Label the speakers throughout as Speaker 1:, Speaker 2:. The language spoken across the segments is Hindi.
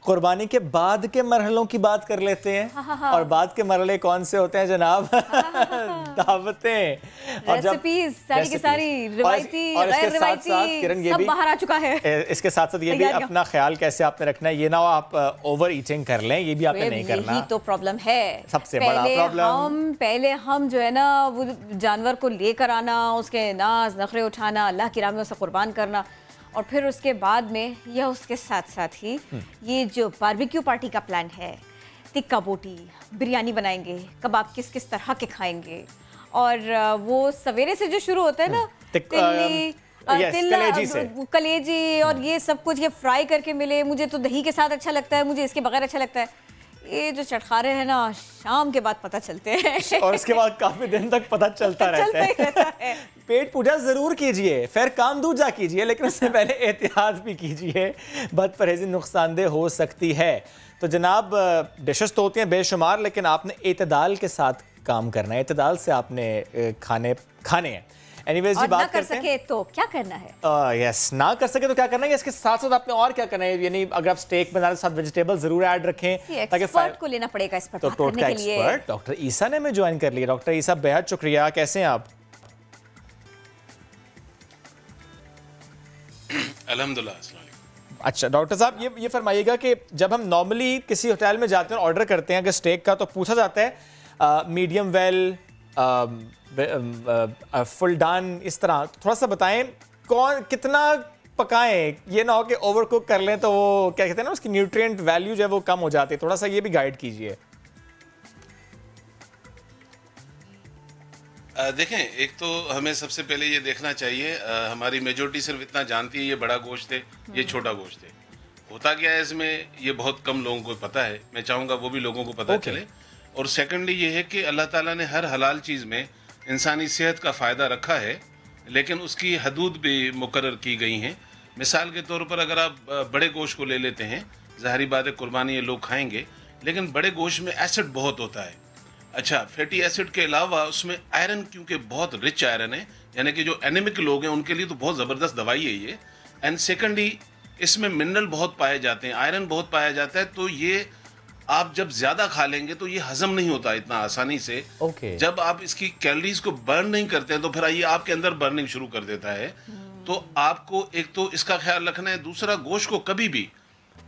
Speaker 1: कुर्बानी के बाद के मरहलों की बात कर लेते हैं। और बाद के मरहले कौन से होते हैं जनाब? दावतें और
Speaker 2: रेसिपीज सारी की सारी रिवायती गैर रिवायती
Speaker 1: किरण ये
Speaker 2: सब
Speaker 1: भी
Speaker 2: बाहर आ चुका है।
Speaker 1: इसके साथ साथ ये भी अपना ख्याल कैसे आपने रखना है, ये ना हो आप ओवर ईटिंग कर लें, ये भी आपने नहीं करना।
Speaker 2: यही तो प्रॉब्लम है,
Speaker 1: सबसे बड़ा प्रॉब्लम।
Speaker 2: पहले हम जो है ना वो जानवर को लेकर आना, उसके नाज नखरे उठाना, अल्लाह की राह में उसे कुर्बान करना, और फिर उसके बाद में या उसके साथ साथ ही ये जो बारबेक्यू पार्टी का प्लान है, टिक्का बोटी, बिरयानी बनाएंगे, कबाब किस किस तरह के खाएंगे, और वो सवेरे से जो शुरू होता है ना कलेजी और ये सब कुछ, ये फ्राई करके मिले, मुझे तो दही के साथ अच्छा लगता है, मुझे इसके बगैर अच्छा लगता है। ये जो चटखारे हैं ना शाम के बाद पता चलते हैं
Speaker 1: और उसके बाद काफी दिन तक पता चलता रहता है। पेट पूजा जरूर कीजिए, फिर काम दूजा कीजिए, लेकिन उससे पहले एहतियात भी कीजिए, बदपरहेजी नुकसानदेह हो सकती है। तो जनाब डिशेस तो होती हैं बेशुमार, लेकिन आपने एतदाल के साथ काम करना है, एतदाल से आपने खाने हैं। एनीवेज जी बात
Speaker 2: कर सके तो क्या करना है?
Speaker 1: यस, ना कर सके तो क्या करना है, इसके साथ साथ आपने और क्या करना है, यानी अगर आप स्टेक बना रहे साथ वेजिटेबल जरूर ऐड रखें, ताकि
Speaker 2: एक्सपर्ट को लेना पड़ेगा इस पर बात करने के लिए।
Speaker 1: एक्सपर्ट डॉक्टर ईसा ने हमें ज्वाइन कर लिया। डॉक्टर ईसा बेहद शुक्रिया, कैसे हैं आप?
Speaker 3: अल्हम्दुलिल्लाह।
Speaker 1: अच्छा डॉक्टर साहब ये फरमाइएगा कि जब हम नॉर्मली किसी होटल में जाते हैं ऑर्डर करते हैं अगर स्टेक का, तो पूछा जाता है मीडियम वेल, फुल डन, इस तरह थोड़ा सा बताएं कौन कितना पकाएं, ये ना हो कि ओवर कुक कर लें तो वो क्या कहते हैं ना उसकी न्यूट्रिएंट वैल्यू जो है वो कम हो जाती है। थोड़ा सा ये भी गाइड कीजिए।
Speaker 3: देखें, एक तो हमें सबसे पहले ये देखना चाहिए, हमारी मेजोरिटी सिर्फ इतना जानती है ये बड़ा गोश्त है, ये छोटा गोश्त है। होता क्या है इसमें, ये बहुत कम लोगों को पता है, मैं चाहूँगा वो भी लोगों को पता चले। और सेकेंडली ये है कि अल्लाह ताला ने हर हलाल चीज़ में इंसानी सेहत का फ़ायदा रखा है, लेकिन उसकी हदूद भी मुकर्रर की गई हैं। मिसाल के तौर पर अगर आप बड़े गोश्त को ले लेते हैं, ज़ाहिरी बात है कुर्बानी ये लोग खाएंगे, लेकिन बड़े गोश्त में एसिड बहुत होता है। अच्छा, फैटी एसिड के अलावा उसमें आयरन, क्योंकि बहुत रिच आयरन है, यानी कि जो एनीमिक लोग हैं उनके लिए तो बहुत ज़बरदस्त दवाई है ये। एंड सेकेंडली इसमें मिनरल बहुत पाए जाते हैं, आयरन बहुत पाया जाता है, तो ये आप जब ज्यादा खा लेंगे तो ये हजम नहीं होता इतना आसानी से। जब आप इसकी कैलोरीज को बर्न नहीं करते हैं तो फिर ये आपके अंदर बर्निंग शुरू कर देता है। तो आपको एक तो इसका ख्याल रखना है, दूसरा गोश्त को कभी भी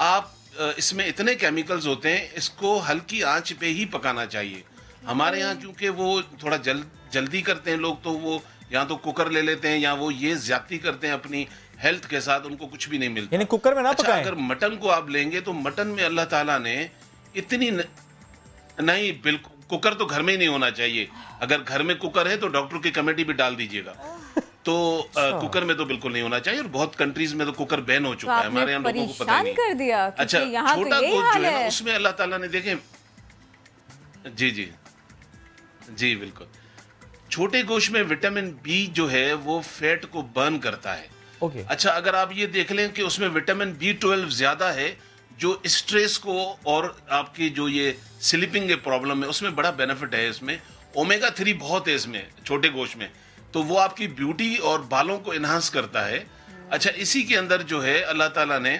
Speaker 3: आप इसमें इतने केमिकल्स होते हैं, इसको हल्की आंच पे ही पकाना चाहिए। हमारे यहाँ क्योंकि वो थोड़ा जल्दी करते हैं लोग, तो वो या तो कुकर ले लेते हैं या वो ये ज्यादती करते हैं अपनी हेल्थ के साथ, उनको कुछ भी नहीं मिलता।
Speaker 1: यानी कुकर में ना पकाएं।
Speaker 3: अगर मटन को आप लेंगे तो मटन में अल्लाह ताला ने इतनी नहीं, बिल्कुल कुकर तो घर में ही नहीं होना चाहिए। अगर घर में कुकर है तो डॉक्टर की कमेटी भी डाल दीजिएगा। तो कुकर में तो बिल्कुल नहीं होना चाहिए, और बहुत कंट्रीज में तो कुकर बैन हो चुका है, हमारे यहाँ लोगों को पता नहीं
Speaker 2: कर दिया।
Speaker 3: अच्छा, छोटा गोश्त जो है ना उसमें अल्लाह ताला ने देखें, जी जी जी बिल्कुल, छोटे गोश्त में विटामिन बी जो है वो फैट को बर्न करता है। अच्छा, अगर आप ये देख लें कि उसमें विटामिन B12 ज्यादा है, जो स्ट्रेस को और आपकी जो ये स्लीपिंग के प्रॉब्लम है उसमें बड़ा बेनिफिट है। इसमें ओमेगा 3 बहुत है इसमें छोटे गोश्त में, तो वो आपकी ब्यूटी और बालों को इन्हांस करता है। अच्छा, इसी के अंदर जो है अल्लाह ताला ने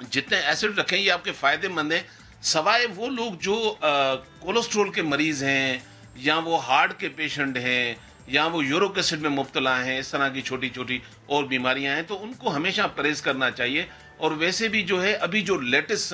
Speaker 3: जितने एसिड रखे ये आपके फायदेमंद हैं, सवाए वो लोग जो कोलेस्ट्रोल के मरीज हैं, या वो हार्ट के पेशेंट हैं, या वो यूरिक एसिड में मुब्तला हैं, इस तरह की छोटी छोटी और बीमारियां हैं, तो उनको हमेशा परहेज करना चाहिए। और वैसे भी जो है अभी जो लेटेस्ट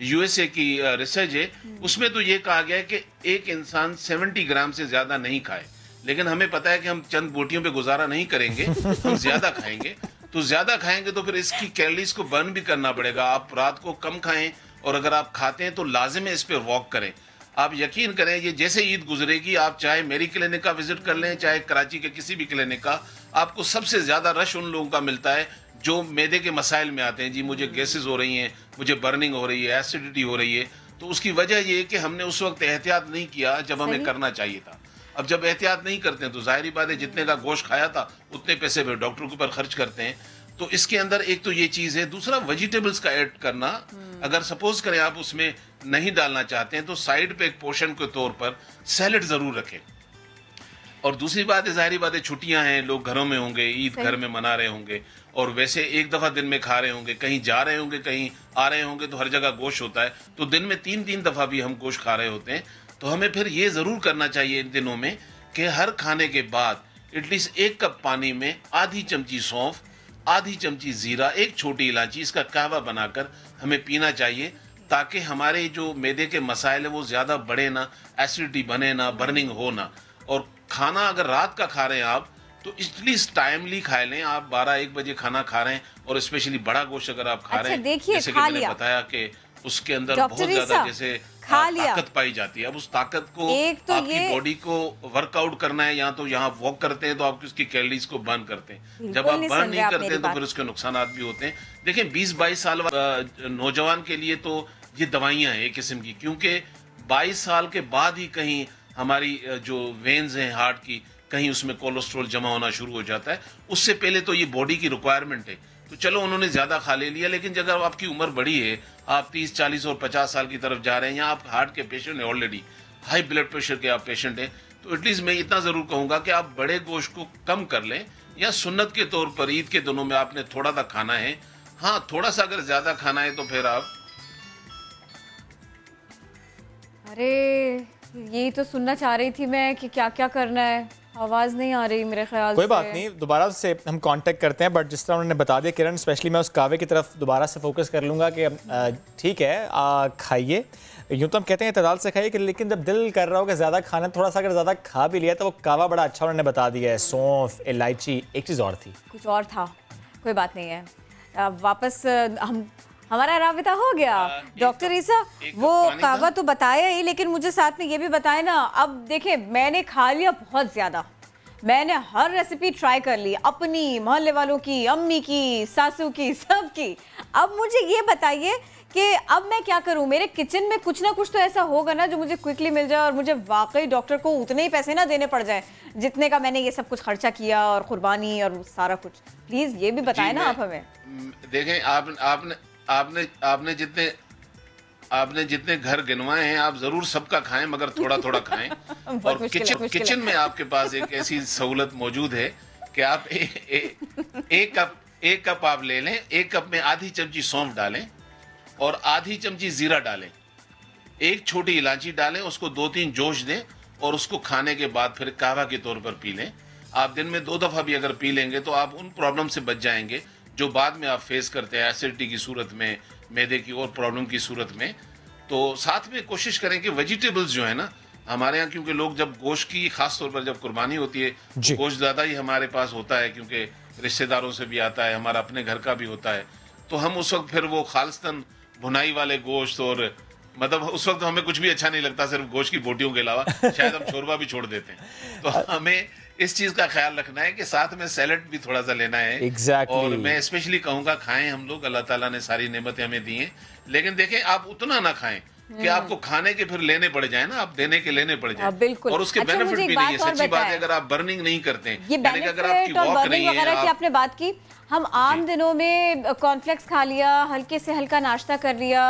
Speaker 3: यूएसए की रिसर्च है उसमें तो ये कहा गया है कि एक इंसान 70 ग्राम से ज्यादा नहीं खाए, लेकिन हमें पता है कि हम चंद बोटियों पे गुजारा नहीं करेंगे, हम ज्यादा खाएंगे। तो ज्यादा खाएंगे तो फिर इसकी कैलोरीज को बर्न भी करना पड़ेगा। आप रात को कम खाएं, और अगर आप खाते हैं तो लाजिम है इस पे वॉक करें। आप यकीन करें, ये जैसे ईद गुजरेगी, आप चाहे मेरी क्लिनिक का विजिट कर लें, चाहे कराची के किसी भी क्लिनिक का, आपको सबसे ज्यादा रश उन लोगों का मिलता है जो मैदे के मसाइल में आते हैं। जी मुझे गैसेस हो रही हैं, मुझे बर्निंग हो रही है, एसिडिटी हो रही है। तो उसकी वजह ये है कि हमने उस वक्त एहतियात नहीं किया जब हमें करना चाहिए था। अब जब एहतियात नहीं करते हैं तो जाहिर बात है जितने का गोश्त खाया था उतने पैसे फिर डॉक्टर के ऊपर खर्च करते हैं। तो इसके अंदर एक तो ये चीज है, दूसरा वेजिटेबल्स का ऐड करना। अगर सपोज करें आप उसमें नहीं डालना चाहते हैं तो साइड पे एक पोर्शन के तौर पर सैलेड जरूर रखें। और दूसरी बात है, जाहिर बात है छुट्टियां हैं, लोग घरों में होंगे, ईद घर में मना रहे होंगे, और वैसे एक दफा दिन में खा रहे होंगे, कहीं जा रहे होंगे, कहीं आ रहे होंगे, तो हर जगह गोश्त होता है, तो दिन में 3-3 दफा भी हम गोश्त खा रहे होते हैं। तो हमें फिर ये जरूर करना चाहिए इन दिनों में कि हर खाने के बाद एटलीस्ट 1 कप पानी में आधी चमची सौंफ, आधी चमची जीरा, 1 छोटी इलायची, इसका कहवा बनाकर हमें पीना चाहिए, ताकि हमारे जो मैदे के मसाइल है वो ज्यादा बढ़े ना, एसिडिटी बने ना, बर्निंग हो ना। और खाना अगर रात का खा रहे हैं आप, तो एटलीस्ट टाइमली खा लें। आप 12-1 बजे खाना खा रहे हैं, और स्पेशली बड़ा गोश्त अगर आप खा रहे हैं, जैसे कि मैंने बताया कि उसके अंदर बहुत ज्यादा जैसे ताकत पाई जाती है। अब उस ताकत को तो आपकी बॉडी को वर्कआउट करना है, या तो यहाँ वॉक करते हैं तो आप उसकी कैलोरीज को बर्न करते हैं, जब आप बर्न नहीं करते हैं तो फिर उसके नुकसान भी होते हैं। देखिए 20-22 साल नौजवान के लिए तो ये दवाइयां हैं एक किस्म की, क्योंकि 22 साल के बाद ही कहीं हमारी जो वेन्स हैं हार्ट की, कहीं उसमें कोलेस्ट्रॉल जमा होना शुरू हो जाता है। उससे पहले तो ये बॉडी की रिक्वायरमेंट है। तो चलो उन्होंने ज्यादा खा ले लिया, लेकिन जब आपकी उम्र बड़ी है, आप 30, 40 और 50 साल की तरफ जा रहे हैं, या आप हार्ट के पेशेंट हैं, ऑलरेडी हाई ब्लड प्रेशर के आप पेशेंट हैं, तो एटलीस्ट मैं इतना जरूर कहूंगा कि आप बड़े गोश्त को कम कर लें, या सुन्नत के तौर पर ईद के दिनों में आपने थोड़ा सा खाना है। हाँ, थोड़ा सा अगर ज्यादा खाना है तो फिर आप,
Speaker 2: अरे यही तो सुनना चाह रही थी मैं कि क्या क्या करना है। आवाज़ नहीं आ रही मेरे ख्याल से।
Speaker 1: कोई बात नहीं, दोबारा से हम कांटेक्ट करते हैं, बट जिस तरह उन्होंने बता दिया किरण, स्पेशली मैं उस कावे की तरफ दोबारा से फोकस कर लूँगा कि ठीक है खाइए, यूँ तो हम कहते हैं इतदाल से खाइए, लेकिन जब दिल कर रहा हो कि ज़्यादा खाना, थोड़ा सा अगर ज़्यादा खा भी लिया तो वो कावा बड़ा अच्छा उन्होंने बता दिया है, सौंफ, इलायची, एक चीज़ और थी,
Speaker 2: कुछ और था, कोई बात नहीं है। अब वापस हमारा राबिता हो गया। डॉक्टर ईसा, वो कावा तो बताया ही, लेकिन मुझे साथ में ये भी बताया ना। अब देखें, मैंने खा लिया बहुत ज़्यादा, मैंने हर रेसिपी ट्राई कर ली, अपनी, मोहल्ले वालों की, अम्मी की, सासू की, सब की। अब मुझे ये बताइए कि अब मैं क्या करूं? मेरे किचन में कुछ ना कुछ तो ऐसा होगा ना जो मुझे क्विकली मिल जाए, और मुझे वाकई डॉक्टर को उतने ही पैसे ना देने पड़ जाए जितने का मैंने ये सब कुछ खर्चा किया, और कुर्बानी और सारा कुछ। प्लीज़ ये भी बताएं ना आप हमें।
Speaker 3: देखें, आपने जितने घर गिनवाए हैं, आप जरूर सबका खाएं, मगर थोड़ा थोड़ा खाएं। और किचन में आपके पास एक ऐसी सहूलत मौजूद है कि आप एक कप आप ले लें, 1 कप में आधी चमची सौंफ डालें, और आधी चमची जीरा डालें, 1 छोटी इलायची डालें, उसको 2-3 जोश दें, और उसको खाने के बाद फिर कहवा के तौर पर पी लें। आप दिन में 2 दफा भी अगर पी लेंगे तो आप उन प्रॉब्लम से बच जाएंगे जो बाद में आप फेस करते हैं, एसिडिटी की सूरत में, मैदे की और प्रॉब्लम की सूरत में। तो साथ में कोशिश करें कि वेजिटेबल्स जो है ना हमारे यहाँ, क्योंकि लोग जब गोश्त की, खास तौर पर जब कुर्बानी होती है, गोश्त ज़्यादा ही हमारे पास होता है, क्योंकि रिश्तेदारों से भी आता है, हमारा अपने घर का भी होता है, तो हम उस वक्त फिर वो खालिस्तान भुनाई वाले गोश्त, और मतलब उस वक्त हमें कुछ भी अच्छा नहीं लगता सिर्फ गोश्त की बोटियों के अलावा, शायद हम शोरबा भी छोड़ देते हैं। तो हमें इस चीज का ख्याल रखना है कि साथ में सैलेड भी थोड़ा सा लेना है।
Speaker 1: exactly.
Speaker 3: और मैं स्पेशली कहूंगा खाएं हम लोग, अल्लाह ताला ने सारी नेमतें हमें दी हैं, लेकिन देखें आप उतना ना खाएं कि आपको खाने के फिर लेने पड़ जाए ना, आप देने के लेने पड़ जाए,
Speaker 2: बिल्कुल।
Speaker 3: और उसके बेनिफिट भी नहीं है। सच्ची बात है, अगर आप बर्निंग नहीं करते, यानी कि अगर आपकी वॉक नहीं है,
Speaker 2: की आपने बात की, हम आम दिनों में कॉर्नफ्लेक्स खा लिया, हल्के से हल्का नाश्ता कर लिया,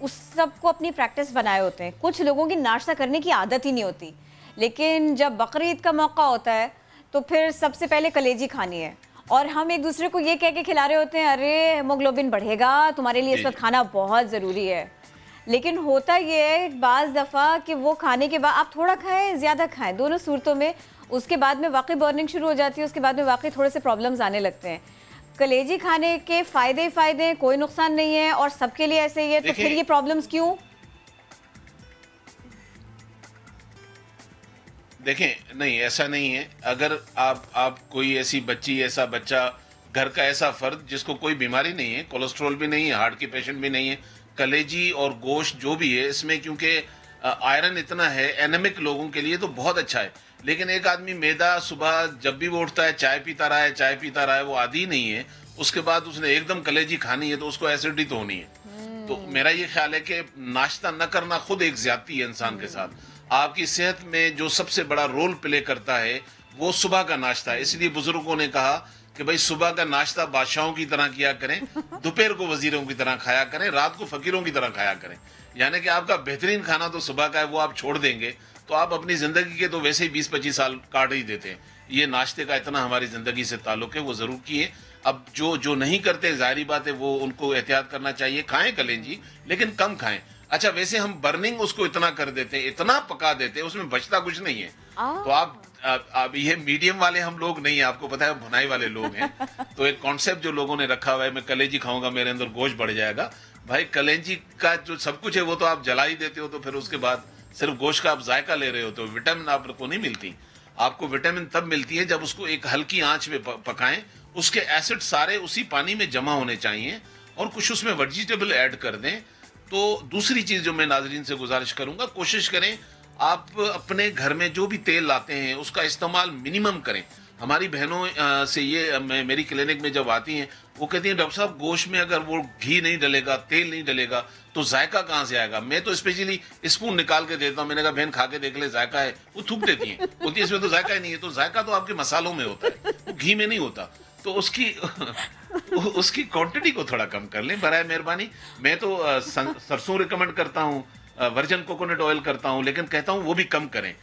Speaker 2: उस सबको अपनी प्रैक्टिस बनाए होते हैं। कुछ लोगों की नाश्ता करने की आदत ही नहीं होती, लेकिन जब बकरीद का मौका होता है तो फिर सबसे पहले कलेजी खानी है, और हम एक दूसरे को ये कह के खिला रहे होते हैं, अरे हेमोग्लोबिन बढ़ेगा, तुम्हारे लिए इस वक्त खाना बहुत ज़रूरी है। लेकिन होता ये है बाज़ दफ़ा कि वो खाने के बाद आप थोड़ा खाएं, ज़्यादा खाएं, दोनों सूरतों में उसके बाद में वाकई बर्निंग शुरू हो जाती है, उसके बाद में वाकई थोड़े से प्रॉब्लम्स आने लगते हैं। कलेजी खाने के फ़ायदे ही फ़ायदे, कोई नुकसान नहीं है, और सबके लिए ऐसे ही है, तो फिर ये प्रॉब्लम्स क्यों?
Speaker 3: देखें, नहीं ऐसा नहीं है। अगर आप कोई ऐसी बच्ची, ऐसा बच्चा, घर का ऐसा फर्द जिसको कोई बीमारी नहीं है, कोलेस्ट्रॉल भी नहीं है, हार्ट की पेशेंट भी नहीं है, कलेजी और गोश्त जो भी है इसमें क्योंकि आयरन इतना है, एनेमिक लोगों के लिए तो बहुत अच्छा है। लेकिन एक आदमी मैदा सुबह जब भी वो उठता है चाय पीता रहा है, वो आदी नहीं है, उसके बाद उसने एकदम कलेजी खानी है तो उसको एसिडिटी तो होनी है। तो मेरा ये ख्याल है कि नाश्ता न करना खुद एक ज्यादती है इंसान के साथ। आपकी सेहत में जो सबसे बड़ा रोल प्ले करता है वो सुबह का नाश्ता है। इसलिए बुजुर्गों ने कहा कि भाई सुबह का नाश्ता बादशाहों की तरह किया करें, दोपहर को वजीरों की तरह खाया करें, रात को फकीरों की तरह खाया करें। यानी कि आपका बेहतरीन खाना तो सुबह का है, वो आप छोड़ देंगे तो आप अपनी जिंदगी के तो वैसे ही 20-25 साल काट ही देते हैं। ये नाश्ते का इतना हमारी जिंदगी से ताल्लुक है, वो जरूर किए। अब जो नहीं करते, जाहिर बात है वो उनको एहतियात करना चाहिए। खाएं कलेंजी, लेकिन कम खाएं। अच्छा, वैसे हम बर्निंग उसको इतना कर देते हैं, इतना पका देते हैं, उसमें बचता कुछ नहीं है। तो आप ये मीडियम वाले हम लोग नहीं है, आपको पता है भुनाई वाले लोग हैं। तो एक कॉन्सेप्ट जो लोगों ने रखा हुआ है, मैं कलेजी खाऊंगा मेरे अंदर गोश्त बढ़ जाएगा। भाई कलेजी का जो सब कुछ है वो तो आप जला ही देते हो, तो फिर उसके बाद सिर्फ गोश्त का आप जायका ले रहे हो, तो विटामिन आपको नहीं मिलती। आपको विटामिन तब मिलती है जब उसको एक हल्की आंच में पकाएं, उसके एसिड सारे उसी पानी में जमा होने चाहिए, और कुछ उसमें वेजिटेबल ऐड कर दें। तो दूसरी चीज जो मैं नाजरीन से गुजारिश करूंगा, कोशिश करें आप अपने घर में जो भी तेल लाते हैं उसका इस्तेमाल मिनिमम करें। हमारी बहनों से ये मेरी क्लिनिक में जब आती हैं, वो कहती हैं डॉक्टर साहब गोश्त में अगर वो घी नहीं डलेगा, तेल नहीं डलेगा, तो जायका कहाँ से आएगा। मैं तो स्पेशली स्पून निकाल के देता हूँ। मैंने कहा बहन खा के देख ले, जायका है। वो थूक देती हैं, बोलती है इसमें तो जायका ही नहीं है। तो जायका तो आपके मसालों में होता है, वो घी में नहीं होता। तो उसकी क्वांटिटी को थोड़ा कम कर लें बराए मेहरबानी। मैं तो सरसों रिकमेंड करता हूँ, वर्जिन कोकोनट ऑयल करता हूँ, लेकिन कहता हूँ वो भी कम करें।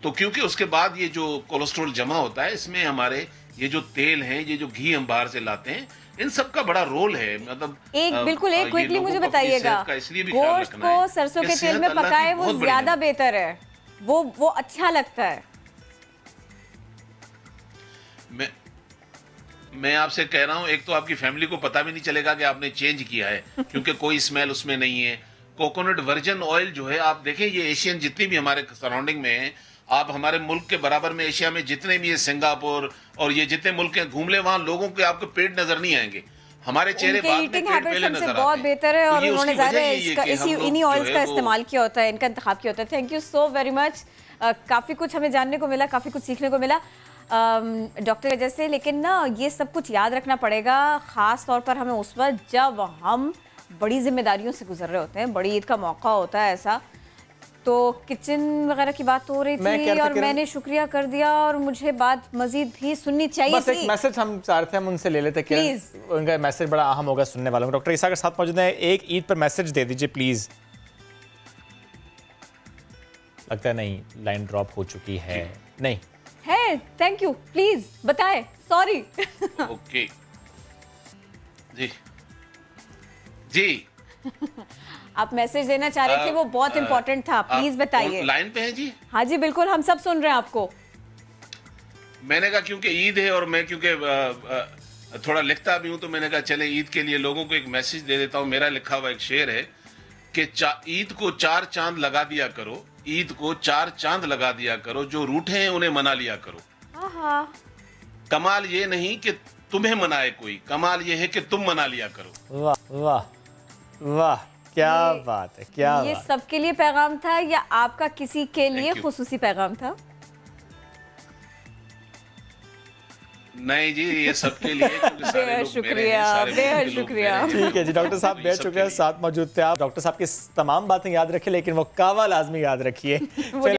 Speaker 3: तो क्योंकि उसके बाद ये जो कोलेस्ट्रॉल जमा होता है, इसमें हमारे ये जो तेल है, ये जो घी हम बाहर से लाते हैं, इन सब का बड़ा रोल है। मतलब
Speaker 2: बिल्कुल एक क्विकली मुझे बताइएगा, गोश्त को सरसों के तेल में पकाए वो ज्यादा बेहतर है, वो अच्छा लगता है।
Speaker 3: मैं आपसे कह रहा हूं, एक तो आपकी फैमिली को पता भी नहीं चलेगा कि आपने चेंज किया है, क्योंकि कोई स्मेल उसमें नहीं है। कोकोनट वर्जिन ऑयल जो है, आप देखें ये एशियन जितनी भी हमारे सराउंडिंग में है, आप हमारे मुल्क के बराबर में एशिया में जितने भी है, सिंगापुर और ये जितने मुल्क हैं, घूम ले, वहां लोगों के आपको पेट नजर नहीं आएंगे, हमारे चेहरे बाद में पेट पहले नजर आते हैं।
Speaker 2: बहुत बेहतर है, और उन्होंने ज्यादा इन्हीं ऑयल्स का इस्तेमाल किया होता है, इनका इंतखाब किया होता है। Thank you so very much. काफी कुछ हमें जानने को मिला, काफी कुछ सीखने को मिला डॉक्टर वजह से। लेकिन ना ये सब कुछ याद रखना पड़ेगा, खास तौर पर हमें उस वक्त जब हम बड़ी जिम्मेदारियों से गुजर रहे होते हैं, बड़ी ईद का मौका होता है ऐसा। तो किचन वगैरह की बात हो रही थी और मैंने शुक्रिया कर दिया, और मुझे बात मजीद भी सुननी चाहिए
Speaker 1: बस एक मैसेज हम चाह रहे थे, हम उनसे ले लेते प्लीज। उनका मैसेज बड़ा अहम होगा सुनने वालों को। डॉक्टर ईसा के साथ मौजूद है, एक ईद पर मैसेज दे दीजिए प्लीज। लगता है नहीं, लाइन ड्रॉप हो चुकी है। नहीं
Speaker 2: है, थैंक यू, प्लीज बताएं। सॉरी।
Speaker 3: ओके जी जी
Speaker 2: आप मैसेज देना चाह रहे थे, वो बहुत इंपॉर्टेंट था, प्लीज बताइए।
Speaker 3: लाइन पे हैं जी?
Speaker 2: हाँ जी बिल्कुल, हम सब सुन रहे हैं आपको।
Speaker 3: मैंने कहा क्योंकि ईद है और मैं क्योंकि थोड़ा लिखता भी हूं, तो मैंने कहा चले ईद के लिए लोगों को एक मैसेज दे देता हूं। मेरा लिखा हुआ एक शेर है कि ईद को 4 चांद लगा दिया करो, ईद को 4 चांद लगा दिया करो, जो रूठे हैं उन्हें मना लिया करो। कमाल ये नहीं कि तुम्हें मनाए कोई, कमाल ये है कि तुम मना लिया करो।
Speaker 1: वाह वाह वाह, क्या बात है, क्या
Speaker 2: ये सबके लिए पैगाम था या आपका किसी के लिए खुसूसी पैगाम था?
Speaker 3: नहीं जी, ये सबके लिए, क्योंकि सारे लोग
Speaker 2: शुक्रिया, बेहद शुक्रिया।
Speaker 1: ठीक है जी डॉक्टर साहब, बेहद शुक्रिया, साथ मौजूद थे आप। डॉक्टर साहब की तमाम बातें याद रखें, लेकिन वो कावा लाजमी याद रखिए।